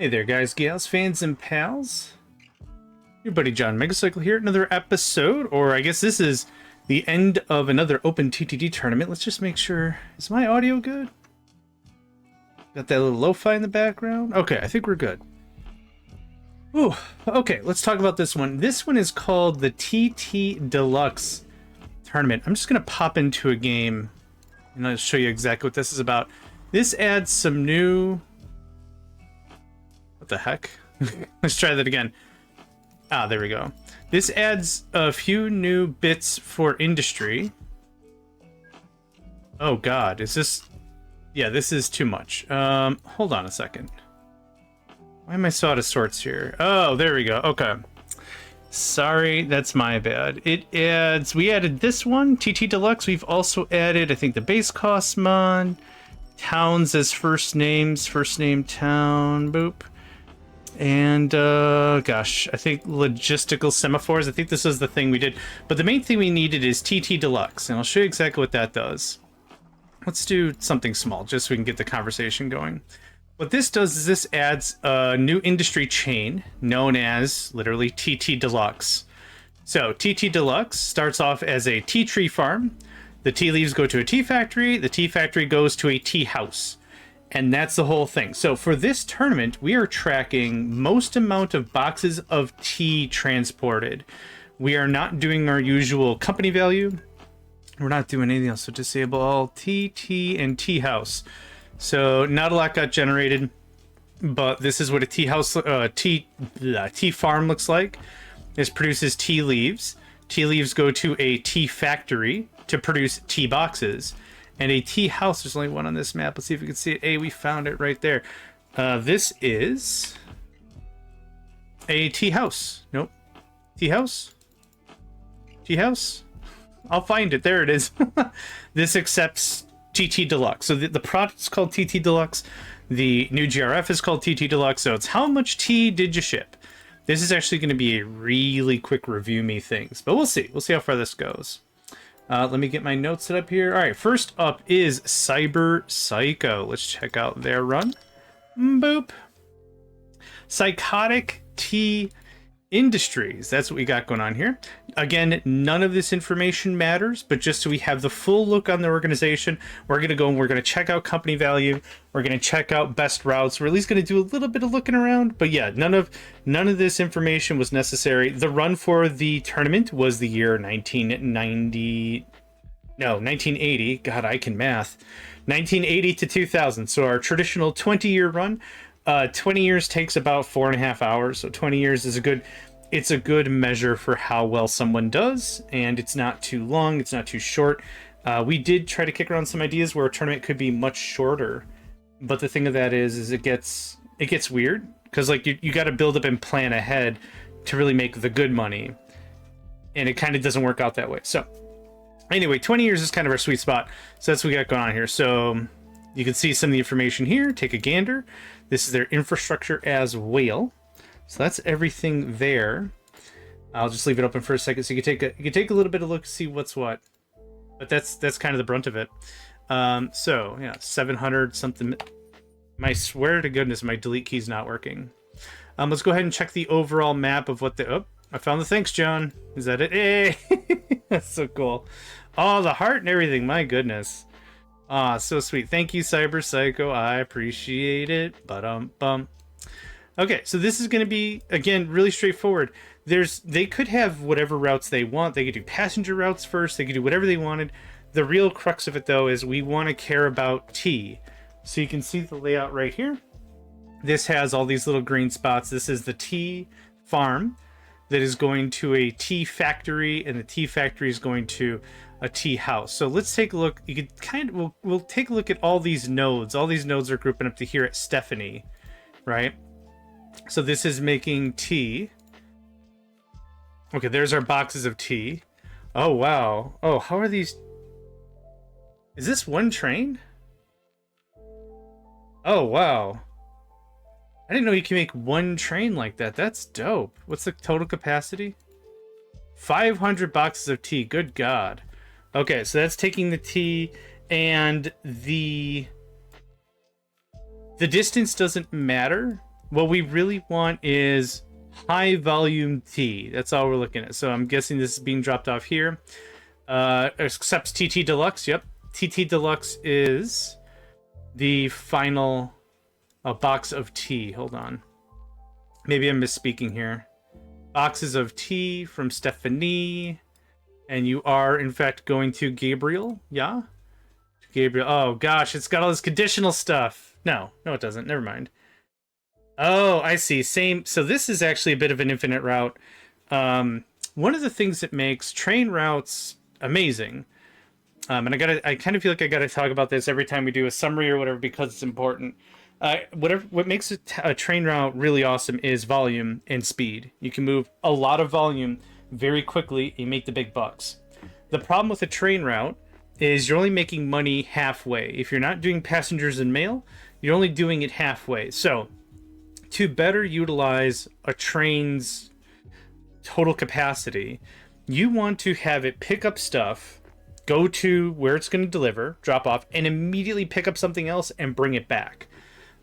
Hey there, guys, gals, fans, and pals. Your buddy JohnMegacycle here. Another episode, or I guess this is the end of another OpenTTD tournament. Let's just make sure. Is my audio good? Got that little lo-fi in the background? Okay, I think we're good. Ooh, okay, let's talk about this one. This one is called the TeaTea Deluxe tournament. I'm just going to pop into a game and I'll show you exactly what this is about. This adds some new... What the heck? Let's try that again. Ah, there we go. This adds a few new bits for industry. Oh god, is this... Yeah, this is too much. Hold on a second. Why am I so out of sorts here? Oh, there we go. Okay. Sorry, that's my bad. It adds... We added this one, TeaTea Deluxe. We've also added, I think, the base cost mod. Towns as first names. First name town. Boop. And, gosh, I think logistical semaphores. I think this was the thing we did. But the main thing we needed is TeaTea Deluxe. And I'll show you exactly what that does. Let's do something small, just so we can get the conversation going. What this does is this adds a new industry chain known as, literally, TeaTea Deluxe. So, TeaTea Deluxe starts off as a tea tree farm. The tea leaves go to a tea factory. The tea factory goes to a tea house. And that's the whole thing. So for this tournament, we are tracking most amount of boxes of tea transported. We are not doing our usual company value. We're not doing anything else. So disable all tea, and tea house. So not a lot got generated, but this is what a tea house, tea farm looks like. This produces tea leaves. Tea leaves go to a tea factory to produce tea boxes. And a tea house, there's only one on this map. Let's see if we can see it. Hey, we found it right there. This is a tea house. Nope. Tea house? Tea house? I'll find it. There it is. This accepts TeaTea Deluxe. So the product is called TeaTea Deluxe. The new GRF is called TeaTea Deluxe. So it's how much tea did you ship? This is actually going to be a really quick review me things. But we'll see. We'll see how far this goes. Let me get my notes set up here. All right, first up is Cyberpsycho. Let's check out their run. Boop. Psychotic Tea Industries. That's what we got going on here. Again, none of this information matters, but just so we have the full look on the organization, we're going to go and we're going to check out company value. We're going to check out best routes. We're at least going to do a little bit of looking around. But yeah, none of this information was necessary. The run for the tournament was the year 1980. God, I can math. 1980 to 2000. So our traditional 20-year run. 20 years takes about 4.5 hours. So 20 years is it's a good measure for how well someone does, and it's not too long, it's not too short. We did try to kick around some ideas where a tournament could be much shorter, but the thing of that is it gets weird because like you got to build up and plan ahead to really make the good money, and it kind of doesn't work out that way. So anyway, 20 years is kind of our sweet spot. So that's what we got going on here. So you can see some of the information here. Take a gander. This is their infrastructure as well. So that's everything there. I'll just leave it open for a second so you can take a little bit of a look, see what's what. But that's kind of the brunt of it. So yeah, 700 something. I swear to goodness, my delete key's not working. Let's go ahead and check the overall map of what the... Oh, I found the thanks, John. Is that it? Hey, that's so cool. Oh, the heart and everything. My goodness. Ah, so sweet. Thank you, Cyberpsycho. I appreciate it. Bum. Okay, so this is going to be, again, really straightforward. They could have whatever routes they want. They could do passenger routes first. They could do whatever they wanted. The real crux of it, though, is we want to care about tea. So you can see the layout right here. This has all these little green spots. This is the tea farm that is going to a tea factory, and the tea factory is going to a tea house. So let's take a look. You could we'll take a look at all these nodes. All these nodes are grouping up to here at Stephanie, right? So this is making tea. Okay, there's our boxes of tea. Oh, wow. Oh, how are these? Is this one train? Oh, wow. I didn't know you can make one train like that. That's dope. What's the total capacity? 500 boxes of tea. Good God. Okay, so that's taking the tea, and the distance doesn't matter. what we really want is high volume tea. That's all we're looking at. So I'm guessing this is being dropped off here. Accepts TeaTea Deluxe. Yep. TeaTea Deluxe is the final box of tea. Hold on. Maybe I'm misspeaking here. Boxes of tea from Stephanie. And you are, in fact, going to Gabriel. Yeah? Gabriel. Oh, gosh. It's got all this conditional stuff. No, it doesn't. Never mind. Oh, I see. Same. So this is actually a bit of an infinite route. One of the things that makes train routes amazing, and I kind of feel like I gotta talk about this every time we do a summary or whatever because it's important. What makes a train route really awesome is volume and speed. You can move a lot of volume very quickly and make the big bucks. The problem with a train route is you're only making money halfway. If you're not doing passengers and mail, you're only doing it halfway. So to better utilize a train's total capacity, you want to have it pick up stuff, go to where it's going to deliver, drop off, and immediately pick up something else and bring it back.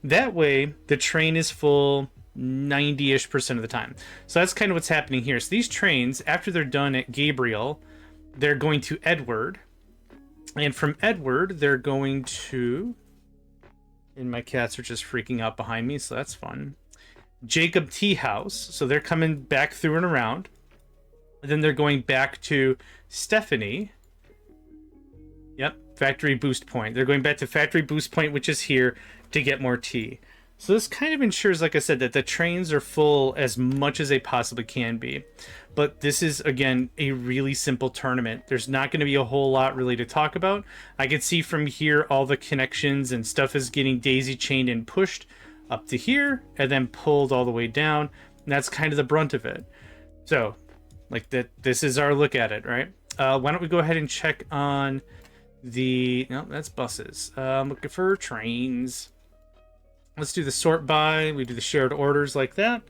That way, the train is full 90-ish% of the time. So that's kind of what's happening here. So these trains, after they're done at Gabriel, they're going to Edward. And from Edward, they're going to... And my cats are just freaking out behind me, so that's fun. Jacob Tea House. So they're coming back through and around. And then they're going back to Stephanie. Yep, Factory Boost Point. They're going back to Factory Boost Point, which is here, to get more tea. So this kind of ensures, like I said, that the trains are full as much as they possibly can be. But this is, again, a really simple tournament. There's not going to be a whole lot really to talk about. I can see from here all the connections and stuff is getting daisy-chained and pushed up to here, and then pulled all the way down. And that's kind of the brunt of it. So, like, this is our look at it, right? Why don't we go ahead and check on the... No, that's buses. I'm looking for trains. Let's do the sort by. We do the shared orders like that.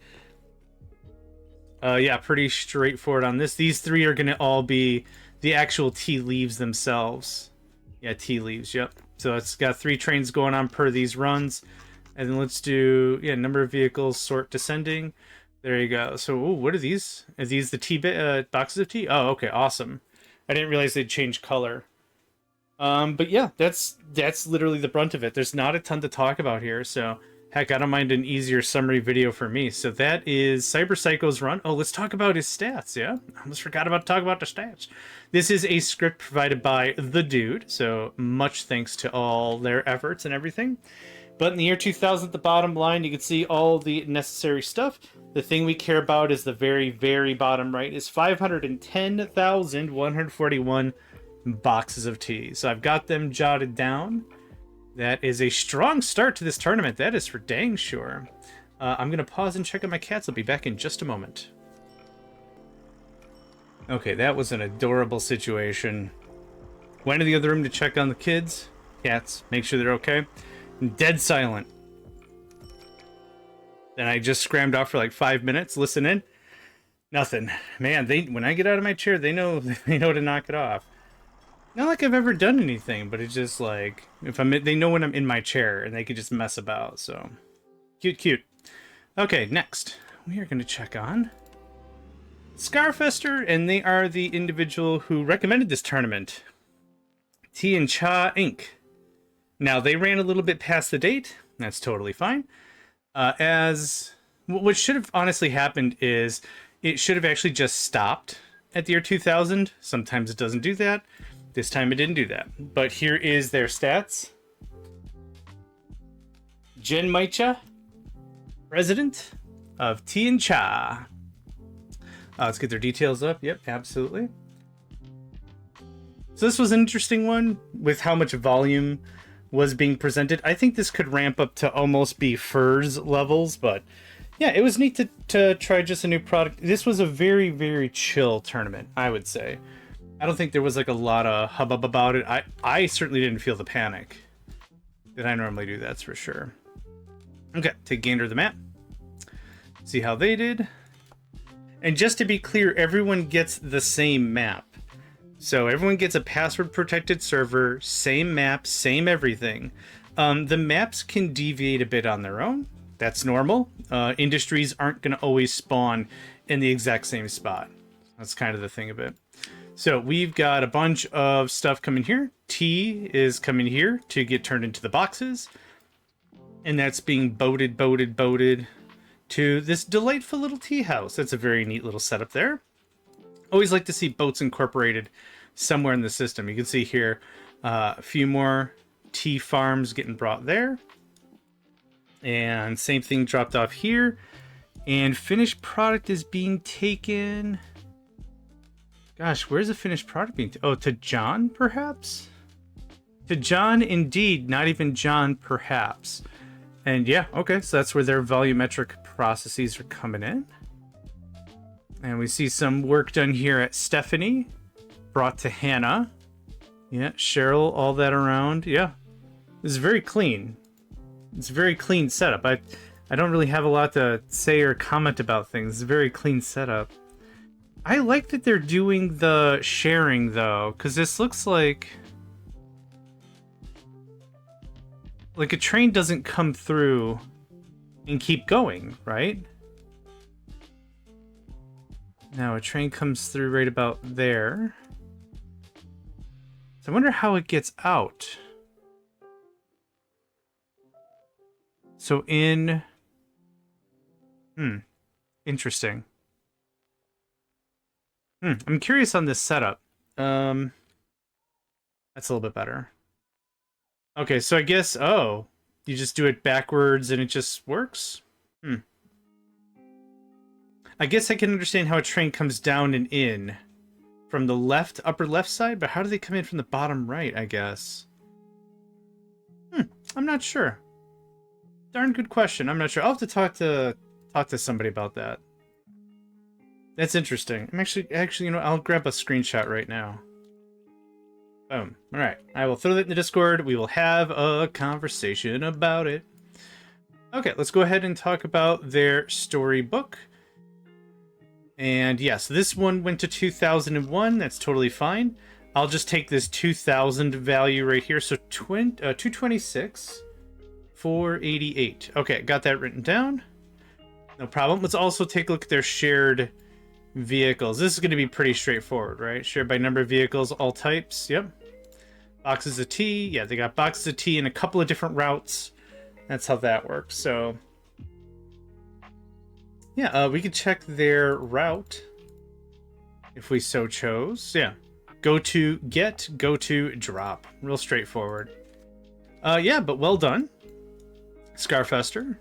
Yeah, pretty straightforward on this. These three are going to all be the actual tea leaves themselves. Yeah, tea leaves, yep. So it's got 3 trains going on per these runs. And then let's do, yeah, number of vehicles, sort descending. There you go. So, ooh, what are these? Are these the tea boxes of tea? Oh, okay, awesome. I didn't realize they'd change color. But yeah, that's literally the brunt of it. There's not a ton to talk about here, so heck, I don't mind an easier summary video for me. So that is Cyberpsycho's run. Oh, let's talk about his stats, yeah? I almost forgot about to talk about the stats. This is a script provided by The Dude, so much thanks to all their efforts and everything. But in the year 2000, at the bottom line, you can see all the necessary stuff. The thing we care about is the very, very bottom right is 510,141 boxes of tea. So I've got them jotted down. That is a strong start to this tournament. That is for dang sure. I'm going to pause and check on my cats. I'll be back in just a moment. Okay, that was an adorable situation. Went to the other room to check on the kids. Cats, make sure they're okay. Dead silent. Then I just scrammed off for like 5 minutes, listening. Nothing. Man, when I get out of my chair, they know to knock it off. Not like I've ever done anything, but it's just like they know when I'm in my chair and they could just mess about. So cute. Okay, next we are going to check on Scarfester, and they are the individual who recommended this tournament. TeaTea Inc. Now, they ran a little bit past the date. That's totally fine. As what should have honestly happened is it should have actually just stopped at the year 2000. Sometimes it doesn't do that. This time it didn't do that. But here is their stats. JohnMegacycle, president of TeaTea. Let's get their details up. Yep, absolutely. So this was an interesting one with how much volume was being presented. I think this could ramp up to almost be FURS levels, but yeah, it was neat to try just a new product. This was a very, very chill tournament, I would say. I don't think there was like a lot of hubbub about it. I certainly didn't feel the panic that I normally do, that's for sure. Okay, take gander of the map. See how they did. And just to be clear, everyone gets the same map. So everyone gets a password protected server, same map, same everything. The maps can deviate a bit on their own. That's normal. Industries aren't going to always spawn in the exact same spot. That's kind of the thing of it. So we've got a bunch of stuff coming here. Tea is coming here to get turned into the boxes. And that's being boated to this delightful little tea house. That's a very neat little setup there. Always like to see boats incorporated somewhere in the system. You can see here a few more tea farms getting brought there. And same thing dropped off here. And finished product is being taken... Gosh, where's the finished product being... Oh, to John, perhaps? To John, indeed. Not even John, perhaps. And yeah, okay, so that's where their volumetric processes are coming in. And we see some work done here at Stephanie. Brought to Hannah. Yeah, Cheryl, all that around. Yeah, this is very clean. It's a very clean setup. I don't really have a lot to say or comment about things. It's a very clean setup. I like that they're doing the sharing, though, because this looks like a train doesn't come through and keep going, right? Now a train comes through right about there. So I wonder how it gets out. So in... Interesting. I'm curious on this setup. That's a little bit better. Okay, so I guess, oh, you just do it backwards and it just works? I guess I can understand how a train comes down and in from the left, upper left side, but how do they come in from the bottom right, I guess? I'm not sure. Darn good question. I'm not sure. I'll have to talk to somebody about that. That's interesting. I'm actually, you know, I'll grab a screenshot right now. Boom. All right. I will throw that in the Discord. We will have a conversation about it. Okay, let's go ahead and talk about their storybook. And yes, this one went to 2001. That's totally fine. I'll just take this 2000 value right here. So 226, 488. Okay, got that written down. No problem. Let's also take a look at their shared vehicles. This is going to be pretty straightforward, right? Shared by number of vehicles, all types. Yep. Boxes of tea. Yeah, they got boxes of tea in a couple of different routes. That's how that works. So yeah, we could check their route if we so chose. Yeah. Go to get, go to drop. Real straightforward. Yeah, but well done. Scarfester.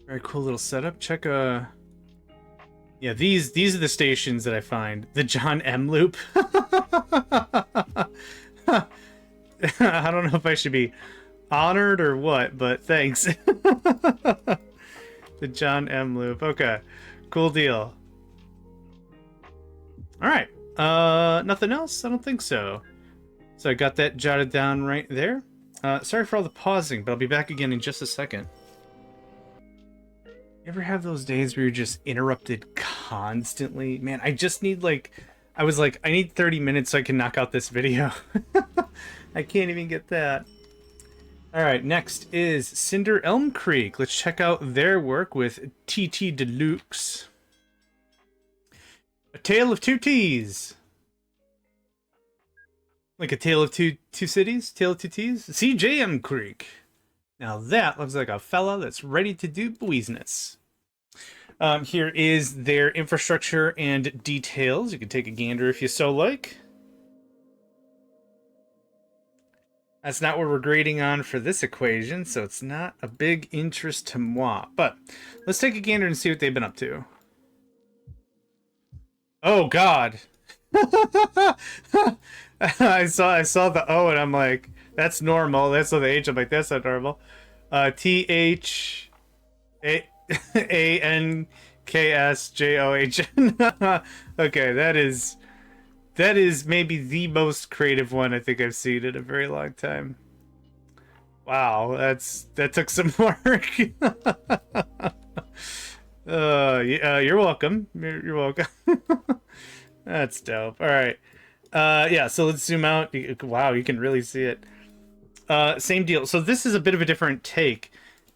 Very cool little setup. Check yeah, these are the stations that I find. The John M loop. I don't know if I should be honored or what, but thanks. The John M loop. Okay. Cool deal. Alright. Nothing else? I don't think so. So I got that jotted down right there. Sorry for all the pausing, but I'll be back again in just a second. You ever have those days where you're just interrupted constantly? Man, I just need I was like, I need 30 minutes so I can knock out this video. I can't even get that. Alright, next is Cinder Elm Creek. Let's check out their work with TeaTea Deluxe. A Tale of Two Teas. Like a Tale of Two Cities? Tale of Two Teas? CJM Creek. Now that looks like a fella that's ready to do business. Here is their infrastructure and details. You can take a gander if you so like. That's not what we're grading on for this equation, so it's not a big interest to moi. But let's take a gander and see what they've been up to. Oh God. I saw the O and I'm like, that's normal. That's the H. I'm like, that's not normal. THANKSJOHN. Okay, that is maybe the most creative one I think I've seen in a very long time. Wow, that took some work. You're welcome. You're welcome. That's dope. All right. Yeah, so let's zoom out. Wow, you can really see it. same deal. So this is a bit of a different take.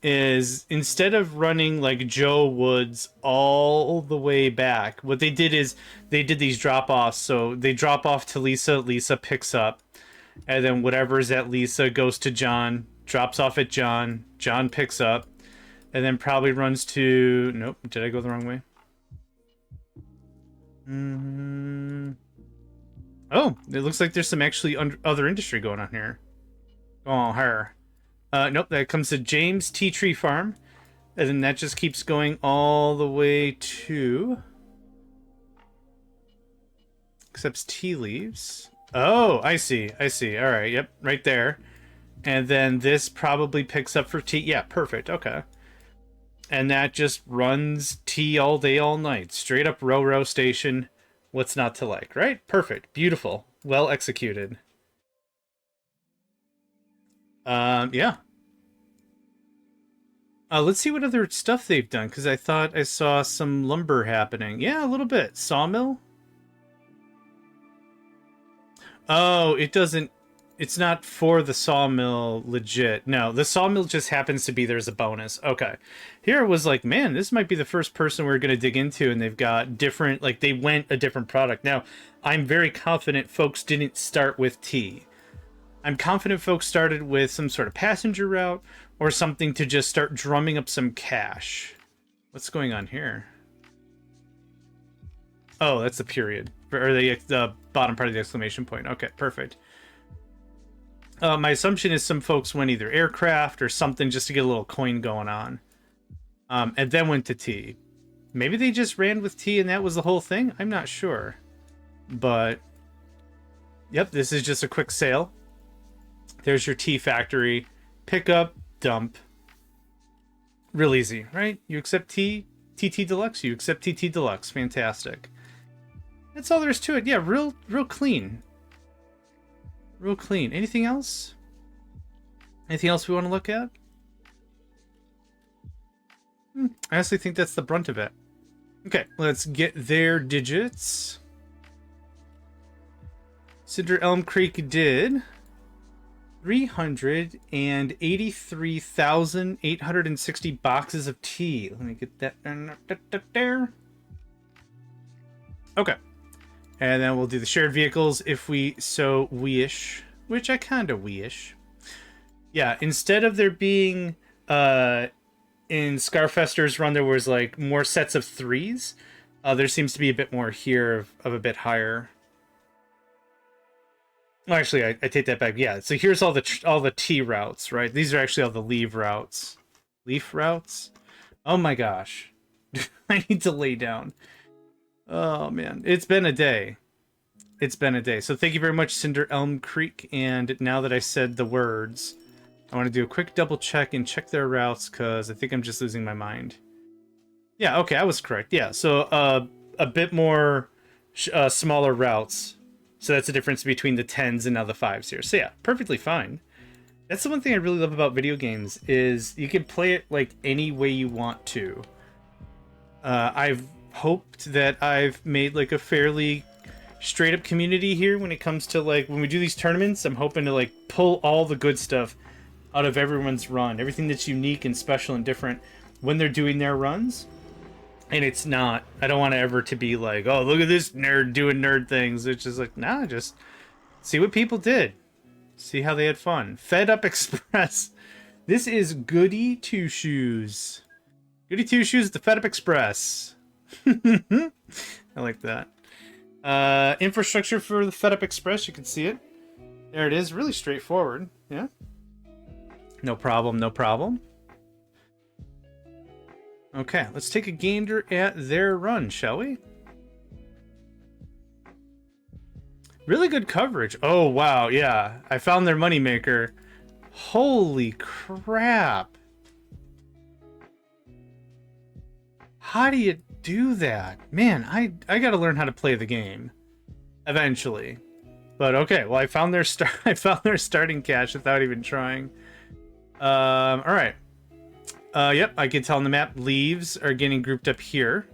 Is instead of running like Joe Woods all the way back, what they did is they did these drop-offs. So they drop off to Lisa, Lisa picks up, and then whatever is at Lisa goes to John, drops off at John, John picks up, and then probably runs to... Nope, did I go the wrong way? Oh, it looks like there's some actually other industry going on here. Oh, her. Nope, that comes to James Tea Tree Farm. And then that just keeps going all the way to... Accepts tea leaves. Oh, I see. I see. All right. Yep. Right there. And then this probably picks up for tea. Yeah, perfect. Okay. And that just runs tea all day, all night. Straight up row station. What's not to like, right? Perfect. Beautiful. Well executed. Yeah. Let's see what other stuff they've done, because I thought I saw some lumber happening. Yeah, a little bit. Sawmill? Oh, it doesn't... It's not for the sawmill legit. No, the sawmill just happens to be there's a bonus. Okay. Here it was like, man, this might be the first person we're going to dig into, and they've got different... Like, they went a different product. Now, I'm very confident folks didn't start with tea. I'm confident folks started with some sort of passenger route or something to just start drumming up some cash. What's going on here? Oh, that's the period. Or the bottom part of the exclamation point. Okay, perfect. My assumption is some folks went either aircraft or something just to get a little coin going on. And then went to tea. Maybe they just ran with tea and that was the whole thing? I'm not sure. But, yep, this is just a quick sale. There's your tea factory. Pick up, dump. Real easy, right? You accept tea, TeaTea Deluxe. You accept TeaTea Deluxe. Fantastic. That's all there is to it. Yeah, real clean. Real clean. Anything else? Anything else we want to look at? I honestly think that's the brunt of it. Okay, let's get their digits. Cinder Elm Creek did 383,860 boxes of tea. Let me get that there. Okay. And then we'll do the shared vehicles if we so wish, which I kind of wish. Yeah, instead of there being in Scarfester's run, there was like more sets of 3s. There seems to be a bit more here of a bit higher. Well, actually, I take that back. Yeah, so here's all the T routes, right? These are actually all the leaf routes. Leaf routes? Oh my gosh. I need to lay down. Oh man, it's been a day. It's been a day. So thank you very much, Cinder Elm Creek. And now that I said the words, I want to do a quick double check and check their routes because I think I'm just losing my mind. Yeah, okay, I was correct. Yeah, so a bit more smaller routes. So that's the difference between the 10s and now the 5s here. So yeah, perfectly fine. That's the one thing I really love about video games is you can play it like any way you want to. I've hoped that I've made like a fairly straight up community here when it comes to like when we do these tournaments. I'm hoping to like pull all the good stuff out of everyone's run, everything that's unique and special and different when they're doing their runs. And it's not, I don't want to ever to be like, oh, look at this nerd doing nerd things. It's just like, nah, just see what people did. See how they had fun. Fed Up Express. This is Goody Two Shoes. Goody Two Shoes, the Fed Up Express. I like that. Infrastructure for the Fed Up Express. You can see it. There it is. Really straightforward. Yeah. No problem. No problem. Okay, let's take a gander at their run, shall we? Really good coverage. Oh, wow, yeah. I found their moneymaker. Holy crap. How do you do that? Man, I gotta learn how to play the game. Eventually. But okay, well, I found their starting cash without even trying. Alright. Yep, I can tell on the map, leaves are getting grouped up here.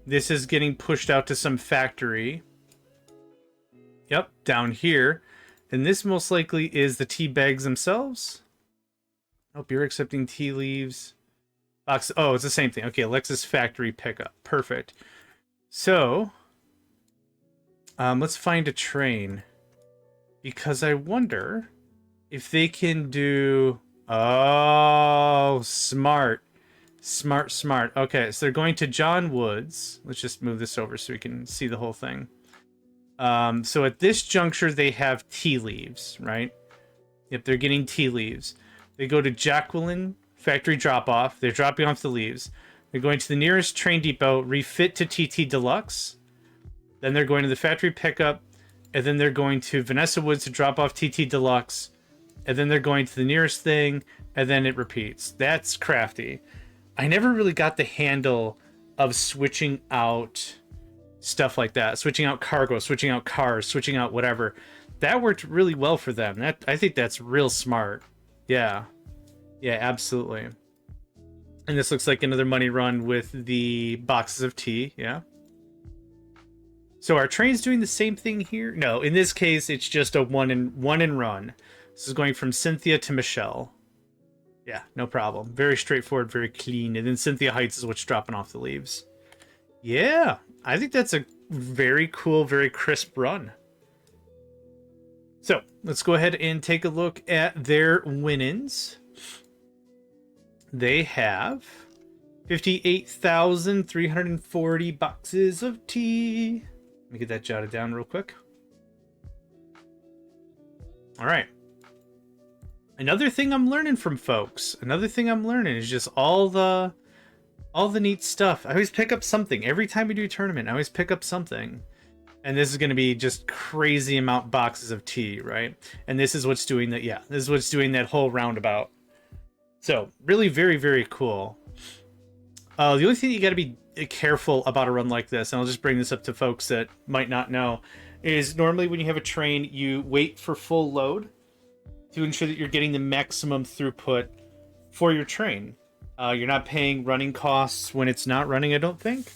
This is getting pushed out to some factory. Yep, down here. And this most likely is the tea bags themselves. Nope, you're accepting tea leaves. Box. Oh, it's the same thing. Okay, Alexis factory pickup. Perfect. So, let's find a train. Because I wonder if they can do... Oh, smart. Smart, smart. Okay, so they're going to John Woods. Let's just move this over so we can see the whole thing. So at this juncture, they have tea leaves, right? Yep, they're getting tea leaves. They go to Jacqueline factory drop-off. They're dropping off the leaves. They're going to the nearest train depot, refit to TeaTea Deluxe. Then they're going to the factory pickup. And then they're going to Vanessa Woods to drop off TeaTea Deluxe. And then they're going to the nearest thing. And then it repeats. That's crafty. I never really got the handle of switching out stuff like that. Switching out cargo, switching out cars, switching out whatever. That worked really well for them. I think that's real smart. Yeah. Yeah, absolutely. And this looks like another money run with the boxes of tea. Yeah. So our train's doing the same thing here? No, in this case, it's just a one and run. This is going from Cynthia to Michelle. Yeah, no problem. Very straightforward, very clean. And then Cynthia Heights is what's dropping off the leaves. Yeah, I think that's a very cool, very crisp run. So let's go ahead and take a look at their win-ins. They have 58,340 boxes of tea. Let me get that jotted down real quick. All right. Another thing I'm learning from folks. Another thing I'm learning is just all the neat stuff. I always pick up something. Every time we do a tournament, I always pick up something. And this is going to be just crazy amount boxes of tea, right? And this is what's doing that. Yeah, this is what's doing that whole roundabout. So really very, very cool. The only thing you got to be careful about a run like this, and I'll just bring this up to folks that might not know, is normally when you have a train, you wait for full load to ensure that you're getting the maximum throughput for your train. You're not paying running costs when it's not running, I don't think.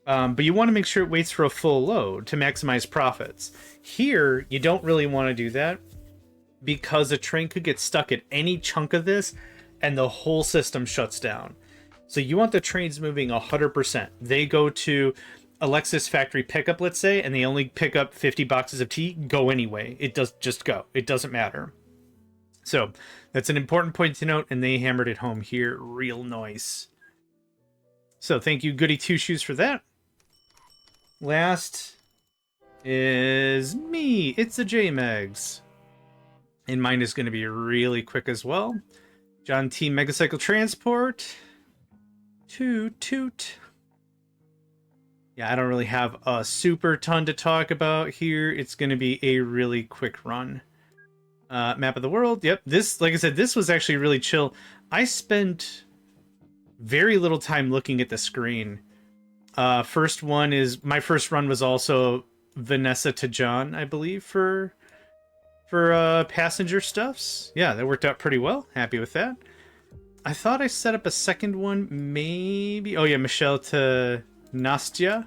But you want to make sure it waits for a full load to maximize profits. Here, you don't really want to do that because a train could get stuck at any chunk of this and the whole system shuts down. So you want the trains moving 100%. They go to Alexis factory pickup, let's say, and they only pick up 50 boxes of tea, go anyway. It does just go. It doesn't matter. So that's an important point to note, and they hammered it home here real nice. So thank you, Goody Two Shoes, for that. Last is me. It's the JMegs. And mine is going to be really quick as well. John T. Megacycle Transport. Toot toot. Yeah, I don't really have a super ton to talk about here. It's going to be a really quick run. Map of the world. Yep, this, like I said, this was actually really chill. I spent very little time looking at the screen. First one is, my first run was also Vanessa to John, I believe, for passenger stuffs. Yeah, that worked out pretty well. Happy with that. I thought I set up a second one, maybe. Oh yeah, Michelle to Nastya.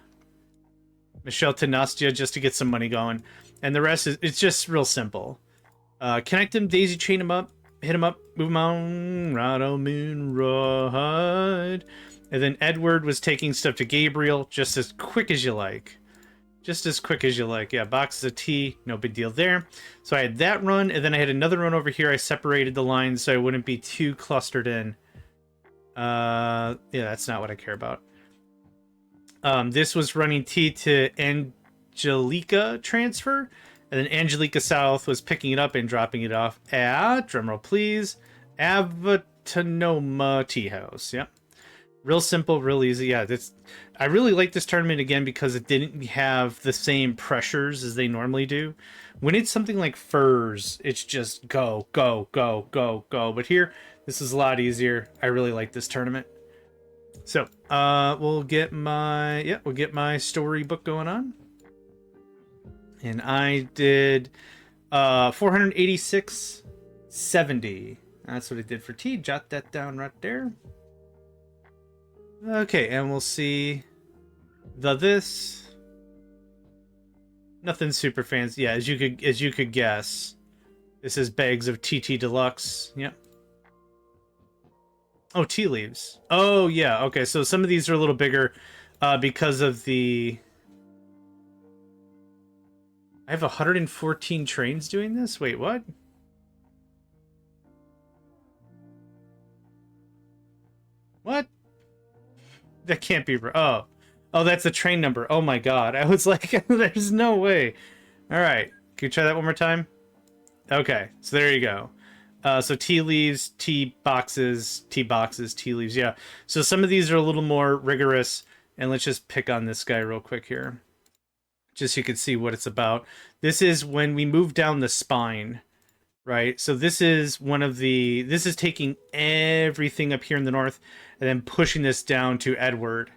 Michelle to Nastya, just to get some money going. And the rest is, it's just real simple. Connect them, daisy chain them up, hit them up, move them on, ride on moon, ride. And then Edward was taking stuff to Gabriel, just as quick as you like. Just as quick as you like. Yeah, boxes of tea, no big deal there. So I had that run, and then I had another run over here. I separated the lines so I wouldn't be too clustered in. Yeah, that's not what I care about. This was running tea to Angelica transfer, and then Angelica South was picking it up and dropping it off at, drumroll please, Avatonoma Tea House. Yep. Real simple, real easy. Yeah, I really like this tournament again because it didn't have the same pressures as they normally do. When it's something like furs, it's just go, go, go, go, go. But here, this is a lot easier. I really like this tournament. So, we'll get my storybook going on. And I did 486.70. That's what it did for tea. Jot that down right there. Okay, and we'll see this. Nothing super fancy. Yeah, as you could guess. This is bags of TeaTea Deluxe. Yep. Oh, tea leaves. Oh, yeah. Okay, so some of these are a little bigger because of the... I have 114 trains doing this? Wait, what? What? That can't be... Oh. Oh, that's the train number. Oh, my God. I was like, there's no way. All right. Can you try that one more time? Okay, so there you go. So tea leaves, tea boxes, tea leaves. Yeah. So some of these are a little more rigorous. And let's just pick on this guy real quick here. Just so you can see what it's about. This is when we move down the spine, right? So this is this is taking everything up here in the north and then pushing this down to Edward.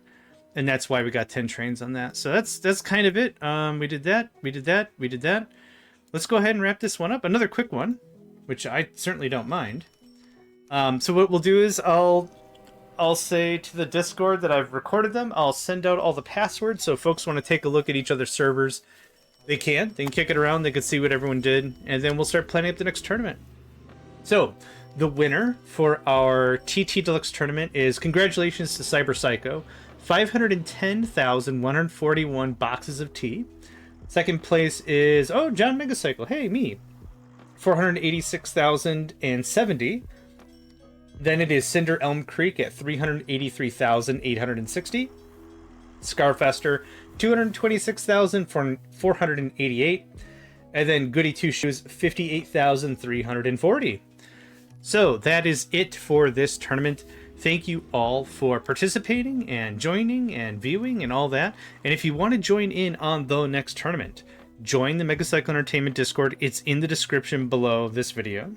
And that's why we got 10 trains on that. So that's kind of it. We did that. Let's go ahead and wrap this one up. Another quick one, which I certainly don't mind. So what we'll do is I'll say to the Discord that I've recorded them. I'll send out all the passwords, so if folks want to take a look at each other's servers, they can kick it around, they can see what everyone did, and then we'll start planning up the next tournament. So the winner for our TeaTea Deluxe tournament is, congratulations to Cyberpsycho, 510,141 boxes of tea. Second place is, oh, JohnMegacycle, hey, me, 486,070. Then it is Cinder Elm Creek at 383,860. Scarfester, 226,488. And then Goody Two Shoes, 58,340. So that is it for this tournament. Thank you all for participating and joining and viewing and all that. And if you want to join in on the next tournament, join the Megacycle Entertainment Discord. It's in the description below this video.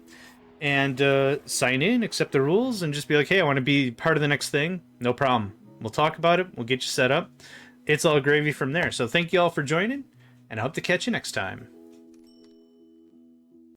And sign in, accept the rules, and just be like, hey, I want to be part of the next thing. No problem. We'll talk about it. We'll get you set up. It's all gravy from there. So thank you all for joining, and I hope to catch you next time.